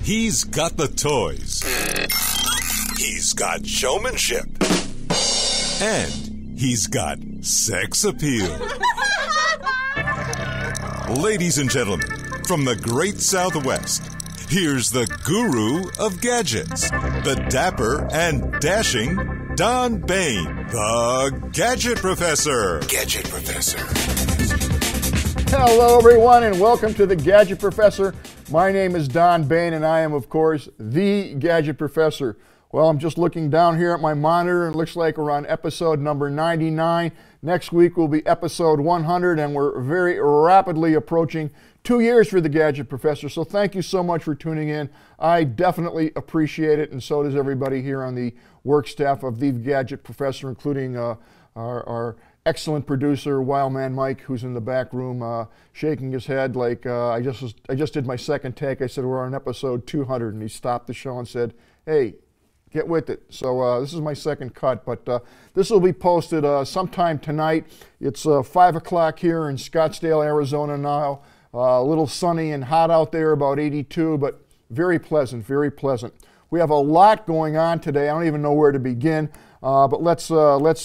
He's got the toys. He's got showmanship. And he's got sex appeal. Ladies and gentlemen, from the great Southwest, here's the guru of gadgets, the dapper and dashing Don Baine, the Gadget Professor. Gadget Professor. Hello, everyone, and welcome to the Gadget Professor. My name is Don Baine, and I am, of course, the Gadget Professor. Well, I'm just looking down here at my monitor, and it looks like we're on episode number 99. Next week will be episode 100, and we're very rapidly approaching 2 years for the Gadget Professor. So thank you so much for tuning in. I definitely appreciate it, and so does everybody here on the work staff of the Gadget Professor, including our excellent producer, Wildman Mike, who's in the back room shaking his head like I just did my second take. I said we're on episode 200, and he stopped the show and said, "Hey, get with it." So this is my second cut, but this will be posted sometime tonight. It's 5 o'clock here in Scottsdale, Arizona now. A little sunny and hot out there, about 82, but very pleasant, very pleasant. We have a lot going on today. I don't even know where to begin, but let's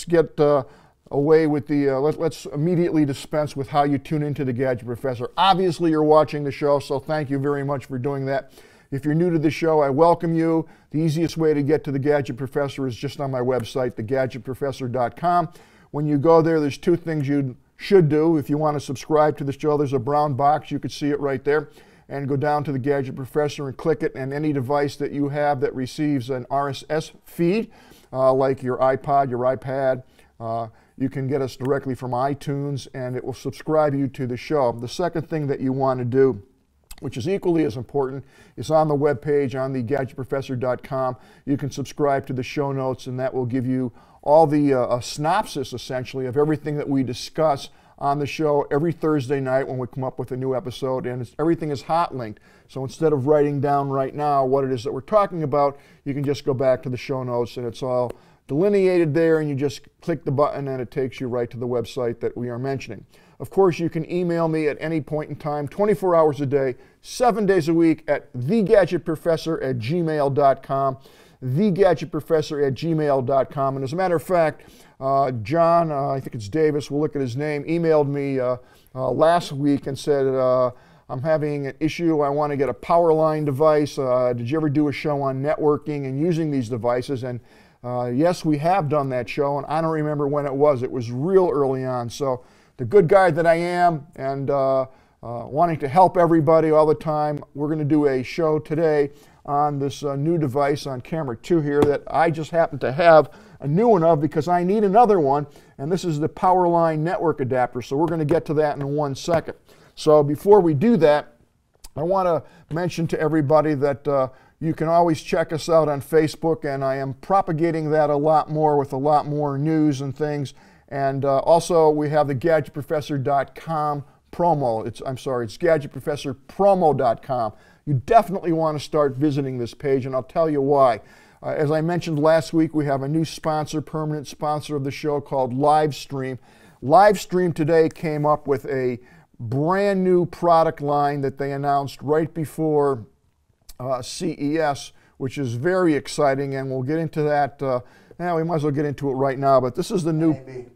get away with the, let's immediately dispense with how you tune into the Gadget Professor. Obviously, you're watching the show, so thank you very much for doing that. If you're new to the show, I welcome you. The easiest way to get to the Gadget Professor is just on my website, thegadgetprofessor.com. When you go there, there's two things you should do. If you want to subscribe to the show, there's a brown box. You can see it right there. And go down to the Gadget Professor and click it, and any device that you have that receives an RSS feed, like your iPod, your iPad, you can get us directly from iTunes, and it will subscribe you to the show. The second thing that you want to do, which is equally as important, is on the webpage on the gadgetprofessor.com. You can subscribe to the show notes, and that will give you all the synopsis, essentially, of everything that we discuss on the show every Thursday night when we come up with a new episode, and everything is hot linked. So instead of writing down right now what it is that we're talking about, you can just go back to the show notes, and it's all delineated there, and you just click the button and it takes you right to the website that we are mentioning. Of course, you can email me at any point in time, 24 hours a day, 7 days a week at thegadgetprofessor@gmail.com, thegadgetprofessor@gmail.com. And as a matter of fact, John, I think it's Davis, we'll look at his name, emailed me last week and said, I'm having an issue. I want to get a power line device. Did you ever do a show on networking and using these devices? And yes, we have done that show, and I don't remember when it was. It was real early on. So the good guy that I am, and wanting to help everybody all the time, we're going to do a show today on this new device on camera 2 here that I just happen to have a new one of because I need another one, and this is the power line network adapter. So we're going to get to that in 1 second. So before we do that, I want to mention to everybody that you can always check us out on Facebook, and I am propagating that a lot more with a lot more news and things. And also we have the gadgetprofessor.com promo. It's gadgetprofessorpromo.com. You definitely want to start visiting this page, and I'll tell you why. As I mentioned last week, we have a new sponsor, permanent sponsor of the show called Livestream. Livestream today came up with a brand new product line that they announced right before CES, which is very exciting, and we'll get into that. We might as well get into it right now, but this is the new... NAB.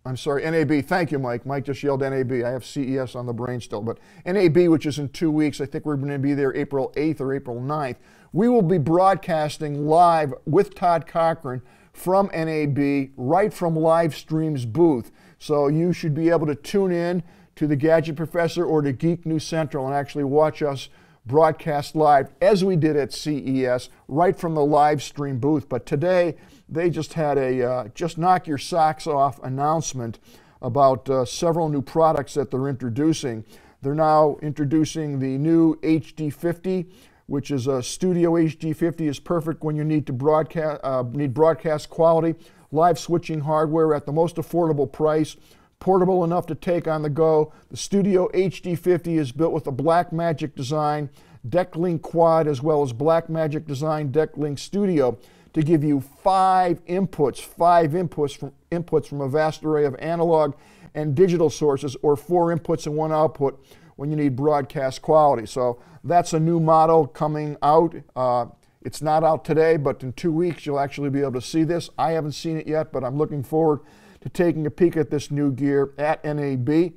I'm sorry, NAB. Thank you, Mike. Mike just yelled NAB. I have CES on the brain still, but NAB, which is in 2 weeks. I think we're going to be there April 8th or April 9th. We will be broadcasting live with Todd Cochran from NAB, right from Livestream's booth. So you should be able to tune in to the Gadget Professor or to Geek News Central and actually watch us broadcast live, as we did at CES, right from the Livestream booth. But today, they just had a just knock your socks off announcement about several new products that they're introducing. They're now introducing the new HD50, which is a Studio HD50, is perfect when you need to broadcast quality, live switching hardware at the most affordable price, portable enough to take on the go. The Studio HD50 is built with a Blackmagic design DeckLink Quad, as well as Blackmagic design DeckLink Studio, to give you five inputs from a vast array of analog and digital sources, or 4 inputs and 1 output, when you need broadcast quality. So that's a new model coming out. It's not out today, but in 2 weeks you'll actually be able to see this. I haven't seen it yet, but I'm looking forward to taking a peek at this new gear at NAB.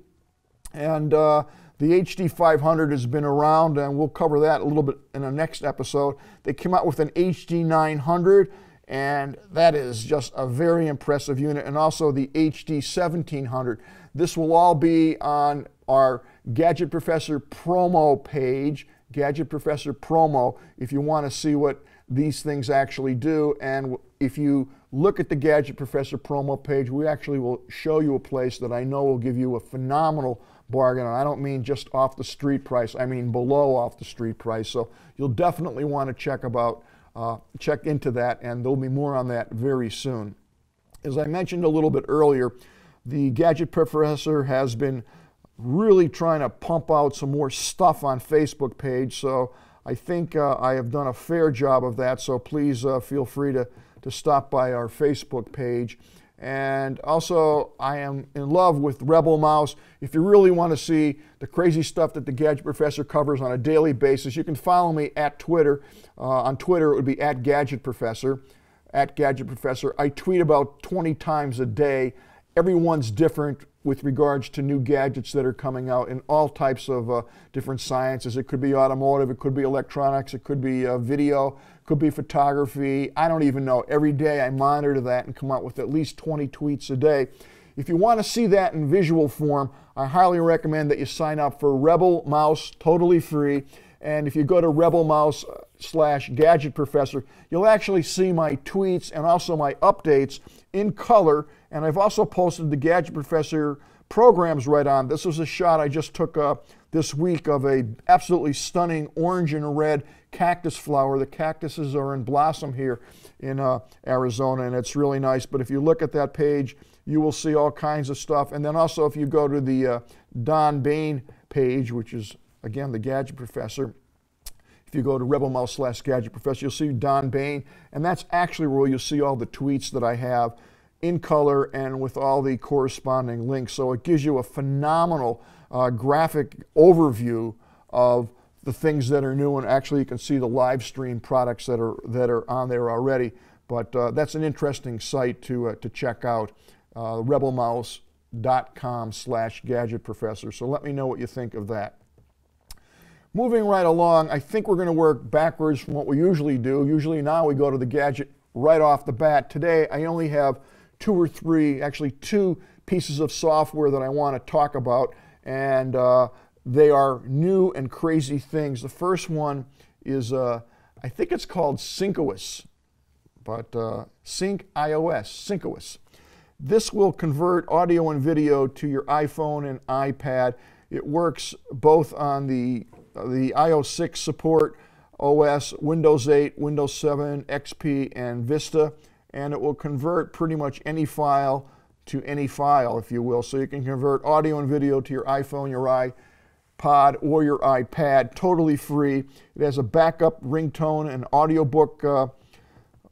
And the HD 500 has been around, and we'll cover that a little bit in the next episode. They came out with an HD 900, and that is just a very impressive unit, and also the HD 1700. This will all be on our Gadget Professor promo page, Gadget Professor promo, if you want to see what these things actually do. And if you look at the Gadget Professor promo page, we actually will show you a place that I know will give you a phenomenal bargain. And I don't mean just off the street price, I mean below off the street price. So you'll definitely want to check into that, and there'll be more on that very soon. As I mentioned a little bit earlier, the Gadget Professor has been really trying to pump out some more stuff on Facebook page, so I think I have done a fair job of that, so please feel free to stop by our Facebook page. And also, I am in love with Rebel Mouse. If you really want to see the crazy stuff that the Gadget Professor covers on a daily basis, you can follow me at Twitter. On Twitter, it would be at Gadget Professor, at Gadget Professor. I tweet about 20 times a day. Everyone's different with regards to new gadgets that are coming out in all types of different sciences. It could be automotive, it could be electronics, it could be video, it could be photography. I don't even know. Every day I monitor that and come out with at least 20 tweets a day. If you want to see that in visual form, I highly recommend that you sign up for Rebel Mouse, totally free. And if you go to Rebel Mouse /Gadget Professor, you'll actually see my tweets and also my updates in color. And I've also posted the Gadget Professor programs right on. This was a shot I just took this week of a absolutely stunning orange and red cactus flower. The cactuses are in blossom here in Arizona, and it's really nice. But if you look at that page, you will see all kinds of stuff. And then also if you go to the Don Baine page, which is, again, the Gadget Professor, if you go to Rebel Mouse /Gadget Professor, you'll see Don Baine, and that's actually where you'll see all the tweets that I have in color and with all the corresponding links. So it gives you a phenomenal graphic overview of the things that are new, and actually you can see the live stream products that are on there already. But that's an interesting site to check out, rebelmouse.com/Gadget Professor. So let me know what you think of that. Moving right along, I think we're going to work backwards from what we usually do. Usually now we go to the gadget right off the bat. Today I only have two pieces of software that I want to talk about, and they are new and crazy things. The first one is, I think it's called Synchous, but Synchous. This will convert audio and video to your iPhone and iPad. It works both on the iOS 6 support OS, Windows 8, Windows 7, XP, and Vista, and it will convert pretty much any file to any file, if you will. So you can convert audio and video to your iPhone, your iPod, or your iPad, totally free. It has a backup ringtone and audiobook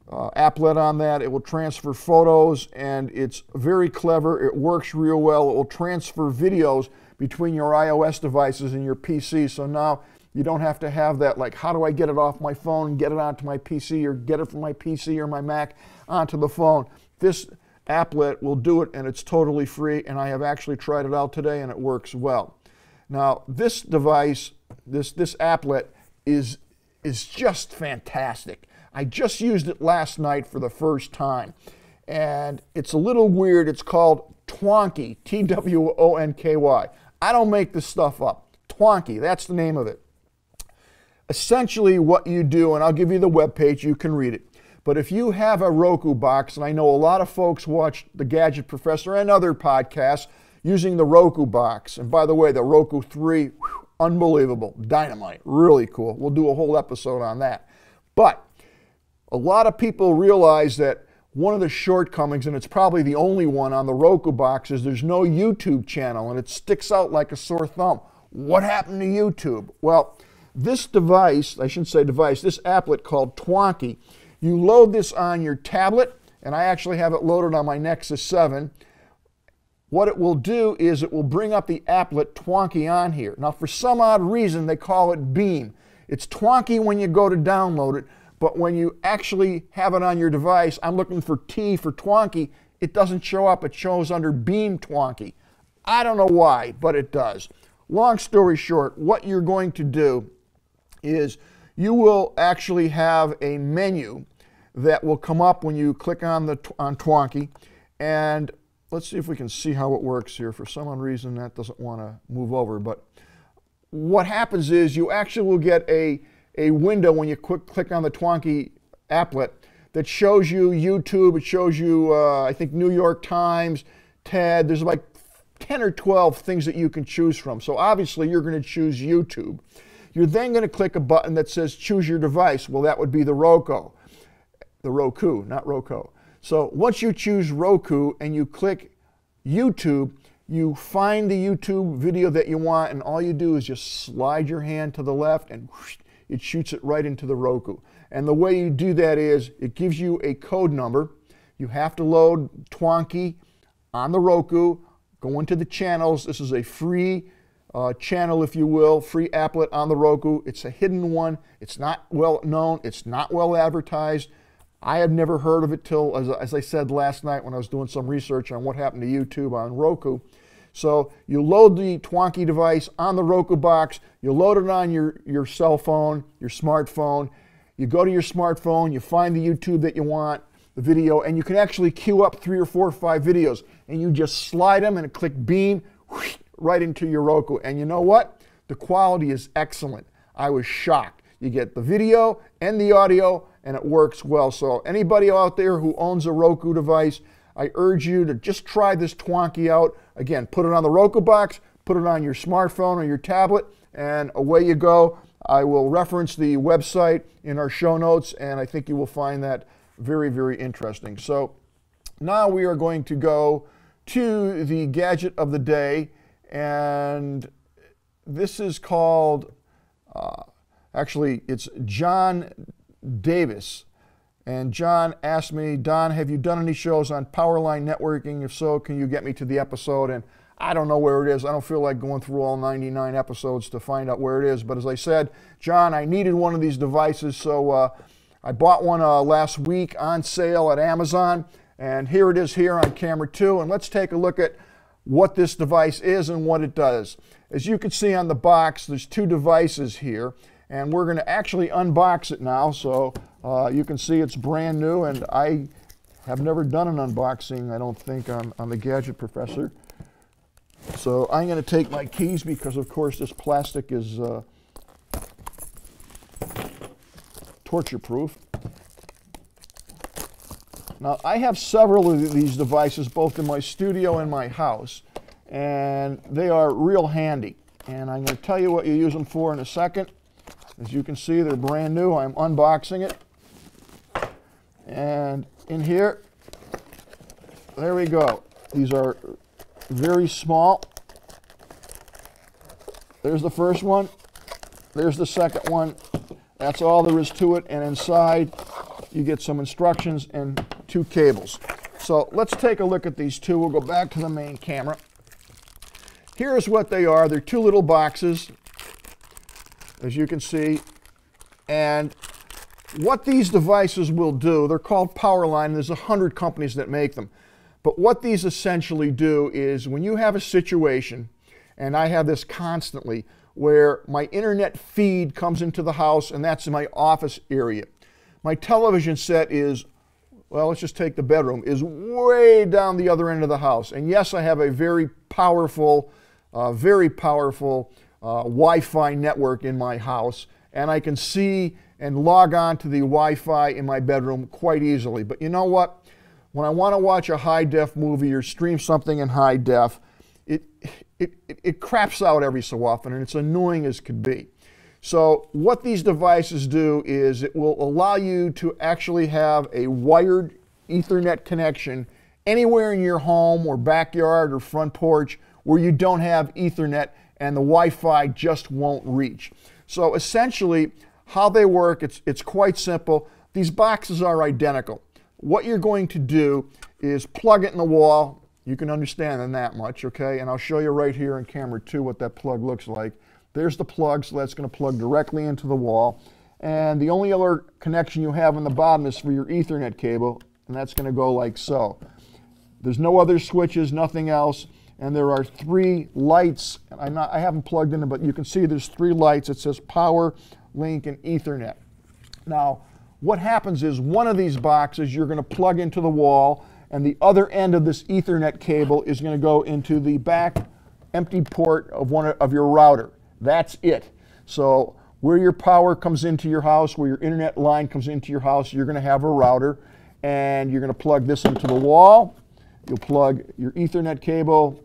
applet on that. It will transfer photos, and it's very clever. It works real well. It will transfer videos between your iOS devices and your PC. So now you don't have to have that, like, how do I get it off my phone and get it onto my PC, or get it from my PC or my Mac onto the phone. This applet will do it, and it's totally free, and I have actually tried it out today, and it works well. Now, this device, this applet is just fantastic. I just used it last night for the first time, and it's a little weird. It's called Twonky, Twonky. I don't make this stuff up. Twonky, that's the name of it. Essentially what you do, and I'll give you the webpage, you can read it. But if you have a Roku box, and I know a lot of folks watch the Gadget Professor and other podcasts using the Roku box. And by the way, the Roku 3, unbelievable, dynamite, really cool. We'll do a whole episode on that. But a lot of people realize that one of the shortcomings, and it's probably the only one on the Roku box, is there's no YouTube channel, and it sticks out like a sore thumb. What happened to YouTube? Well, this device, I shouldn't say device, this applet called Twonky, you load this on your tablet, and I actually have it loaded on my Nexus 7. what it will do is it will bring up the applet Twonky on here. Now, for some odd reason, they call it Beam. It's Twonky when you go to download it, but when you actually have it on your device, I'm looking for T for Twonky, it doesn't show up. It shows under Beam Twonky. I don't know why, but it does. Long story short, what you're going to do is you will actually have a menu that will come up when you click on Twonky, and let's see if we can see how it works here. For some odd reason, that doesn't want to move over, but what happens is you actually will get a window when you click on the Twonky applet that shows you YouTube. It shows you, I think, New York Times, TED. There's like 10 or 12 things that you can choose from. So obviously, you're going to choose YouTube. You're then going to click a button that says choose your device. Well, that would be the ROKU. The ROKU, not Roku. So once you choose Roku and you click YouTube, you find the YouTube video that you want, and all you do is just slide your hand to the left and whoosh, it shoots it right into the ROKU. And the way you do that is it gives you a code number. You have to load Twonky on the ROKU, go into the channels. This is a free channel, if you will, free applet on the ROKU. It's a hidden one. It's not well known. It's not well advertised. I had never heard of it till, as I said last night when I was doing some research on what happened to YouTube on Roku. So you load the Twonky device on the Roku box, you load it on your cell phone, your smartphone, you go to your smartphone, you find the YouTube that you want, the video, and you can actually queue up 3 or 4 or 5 videos, and you just slide them and click Beam whoosh, right into your Roku. And you know what? The quality is excellent. I was shocked. You get the video and the audio, and it works well. So anybody out there who owns a Roku device, I urge you to just try this Twonky out. Again, put it on the Roku box, put it on your smartphone or your tablet, and away you go. I will reference the website in our show notes, and I think you will find that very, very interesting. So now we are going to go to the gadget of the day, and this is called, actually, it's John Davis. And John asked me, Don, have you done any shows on Powerline networking? If so, can you get me to the episode? And I don't know where it is. I don't feel like going through all 99 episodes to find out where it is. But as I said, John, I needed one of these devices, so I bought one last week on sale at Amazon. And here it is here on camera 2. And let's take a look at what this device is and what it does. As you can see on the box, there's 2 devices here. And we're going to actually unbox it now. So you can see it's brand new, and I have never done an unboxing, I don't think, on the Gadget Professor. So I'm going to take my keys because, of course, this plastic is torture-proof. Now, I have several of these devices, both in my studio and my house, and they are real handy. And I'm going to tell you what you use them for in a second. As you can see, they're brand new. I'm unboxing it. And in here, there we go. These are very small. There's the first one. There's the second one. That's all there is to it. And inside, you get some instructions and 2 cables. So let's take a look at these 2. We'll go back to the main camera. Here's what they are. They're 2 little boxes, as you can see. And what these devices will do, they're called Powerline. There's 100 companies that make them. But what these essentially do is when you have a situation, and I have this constantly, where my internet feed comes into the house, and that's in my office area. My television set is, well, let's just take the bedroom, is way down the other end of the house. And yes, I have a very powerful Wi-Fi network in my house, and I can see and log on to the Wi-Fi in my bedroom quite easily. But you know what? When I want to watch a high-def movie or stream something in high def, it craps out every so often, and it's annoying as could be. So what these devices do is it will allow you to actually have a wired Ethernet connection anywhere in your home or backyard or front porch where you don't have Ethernet and the Wi-Fi just won't reach. So essentially, how they work, it's quite simple. These boxes are identical. What you're going to do is plug it in the wall. You can understand than that much, okay? And I'll show you right here in camera 2 what that plug looks like. There's the plug, so that's going to plug directly into the wall. And the only other connection you have on the bottom is for your Ethernet cable, and that's going to go like so. There's no other switches, nothing else. And there are 3 lights. I haven't plugged in it, but you can see there's 3 lights. It says Power, Link, and Ethernet. Now, what happens is one of these boxes you're going to plug into the wall, and the other end of this Ethernet cable is going to go into the back empty port of one of your router. That's it. So where your power comes into your house, where your internet line comes into your house, you're going to have a router, and you're going to plug this into the wall. You'll plug your Ethernet cable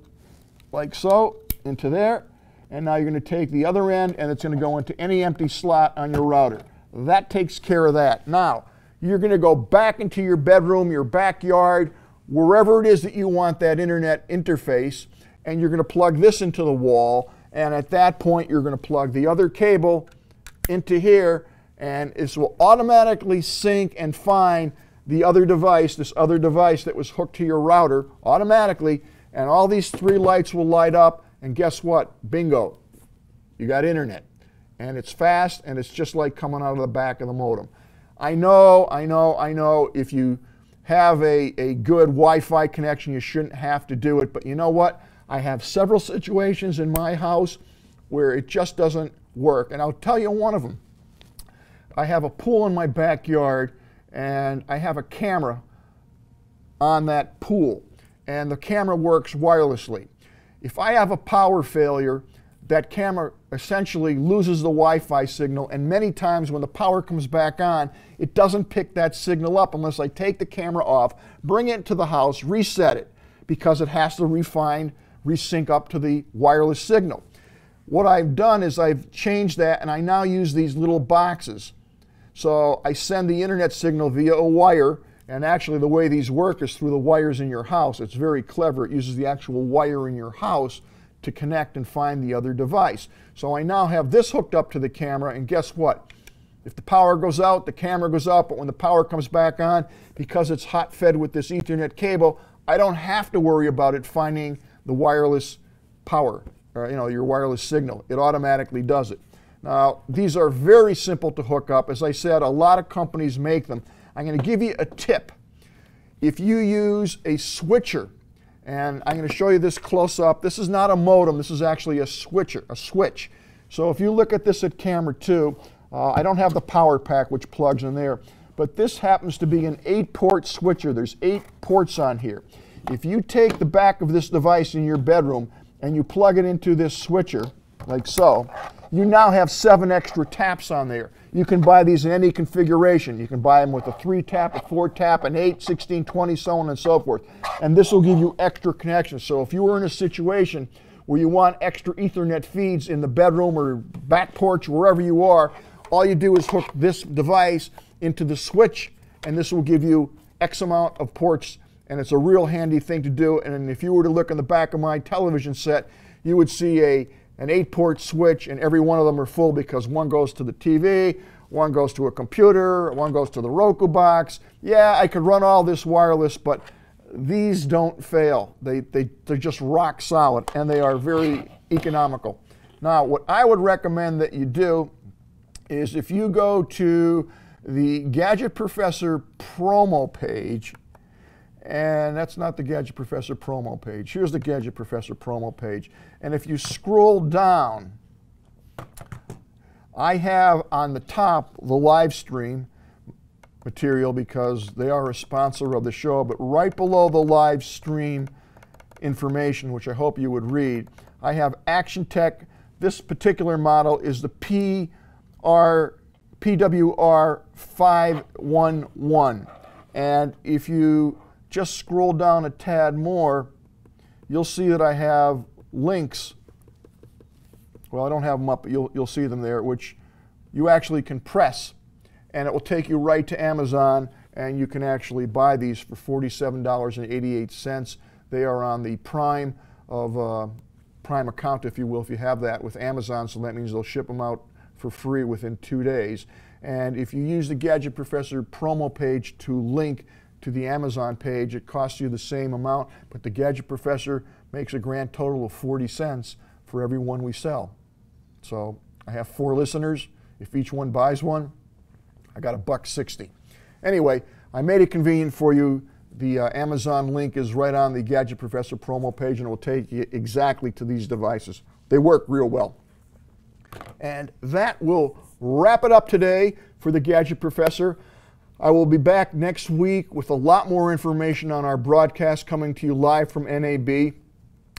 like so into there, and now you're going to take the other end, and it's going to go into any empty slot on your router. That takes care of that. Now, you're going to go back into your bedroom, your backyard, wherever it is that you want that internet interface, and you're going to plug this into the wall, and at that point you're going to plug the other cable into here, and this will automatically sync and find the other device, this other device that was hooked to your router automatically, and all these 3 lights will light up, and guess what? Bingo, you got internet. And it's fast, and it's just like coming out of the back of the modem. I know, if you have a good Wi-Fi connection, you shouldn't have to do it, but you know what? I have several situations in my house where it just doesn't work, and I'll tell you one of them. I have a pool in my backyard, and I have a camera on that pool, and the camera works wirelessly. If I have a power failure, that camera essentially loses the Wi-Fi signal, and many times when the power comes back on, it doesn't pick that signal up unless I take the camera off, bring it to the house, reset it, because it has to resync up to the wireless signal. What I've done is I've changed that, and I now use these little boxes. So I send the internet signal via a wire, and actually the way these work is through the wires in your house. It's very clever. It uses the actual wire in your house to connect and find the other device. So I now have this hooked up to the camera, and guess what? If the power goes out, the camera goes out, but when the power comes back on, because it's hot fed with this Ethernet cable, I don't have to worry about it finding the wireless power, or your wireless signal. It automatically does it. Now, these are very simple to hook up. As I said, a lot of companies make them. I'm going to give you a tip. If you use a switcher, and I'm going to show you this close up. This is not a modem. This is actually a switch. So if you look at this at camera 2, I don't have the power pack which plugs in there, but this happens to be an 8-port switcher. There's 8 ports on here. If you take the back of this device in your bedroom and you plug it into this switcher, like so, you now have 7 extra taps on there. You can buy these in any configuration. You can buy them with a 3-tap, a 4-tap, an 8, 16, 20, so on and so forth. And this will give you extra connections. So if you were in a situation where you want extra Ethernet feeds in the bedroom or back porch, wherever you are, all you do is hook this device into the switch, and this will give you X amount of ports, and it's a real handy thing to do. And if you were to look in the back of my television set, you would see an 8-port switch, and every one of them are full because one goes to the TV, one goes to a computer, one goes to the ROKU box. Yeah, I could run all this wireless, but these don't fail. They're just rock solid, and they are very economical. Now, what I would recommend that you do is if you go to the Gadget Professor promo page, and that's not the Gadget Professor promo page. Here's the Gadget Professor promo page. And if you scroll down, I have on the top the live stream material because they are a sponsor of the show, but right below the live stream information, which I hope you would read, I have ActionTec. This particular model is the PWR 511. And if you just scroll down a tad more, you'll see that I have links. Well, I don't have them up, but you'll see them there, which you actually can press, and it will take you right to Amazon, and you can actually buy these for $47.88. They are on the Prime account, if you will, if you have that with Amazon, so that means they'll ship them out for free within 2 days. And if you use the Gadget Professor promo page to link to the Amazon page. It costs you the same amount, but the Gadget Professor makes a grand total of 40 cents for every one we sell. So I have 4 listeners. If each one buys one, I got $1.60. Anyway, I made it convenient for you. The Amazon link is right on the Gadget Professor promo page, and it will take you exactly to these devices. They work real well. And that will wrap it up today for the Gadget Professor. I will be back next week with a lot more information on our broadcast coming to you live from NAB.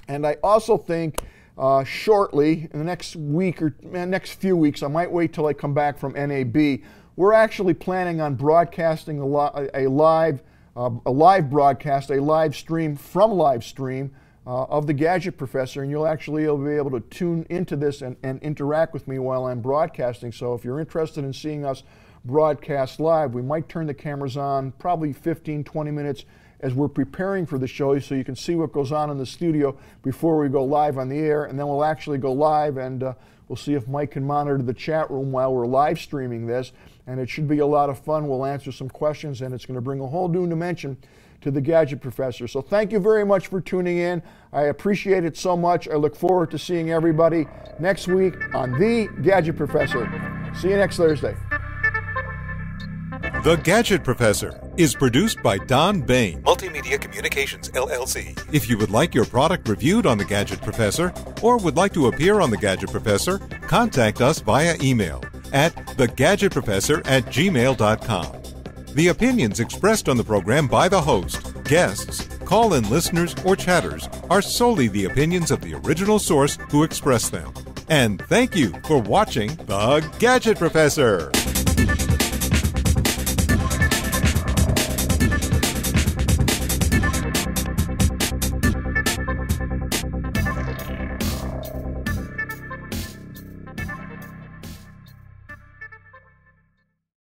And I also think shortly, in the next week or next few weeks, I might wait till I come back from NAB. We're actually planning on broadcasting a live broadcast, a live stream from Livestream of the Gadget Professor, and you'll be able to tune into this and interact with me while I'm broadcasting. So if you're interested in seeing us broadcast live, we might turn the cameras on probably 15-20 minutes as we're preparing for the show, so you can see what goes on in the studio before we go live on the air, and then we'll actually go live, and we'll see if Mike can monitor the chat room while we're live streaming this, and it should be a lot of fun. We'll answer some questions, and it's going to bring a whole new dimension to the Gadget Professor. So thank you very much for tuning in. I appreciate it so much. I look forward to seeing everybody next week on The Gadget Professor. See you next Thursday. The Gadget Professor is produced by Don Baine, Multimedia Communications, LLC. If you would like your product reviewed on The Gadget Professor or would like to appear on The Gadget Professor, contact us via email at thegadgetprofessor@gmail.com. The opinions expressed on the program by the host, guests, call-in listeners, or chatters are solely the opinions of the original source who expressed them. And thank you for watching The Gadget Professor.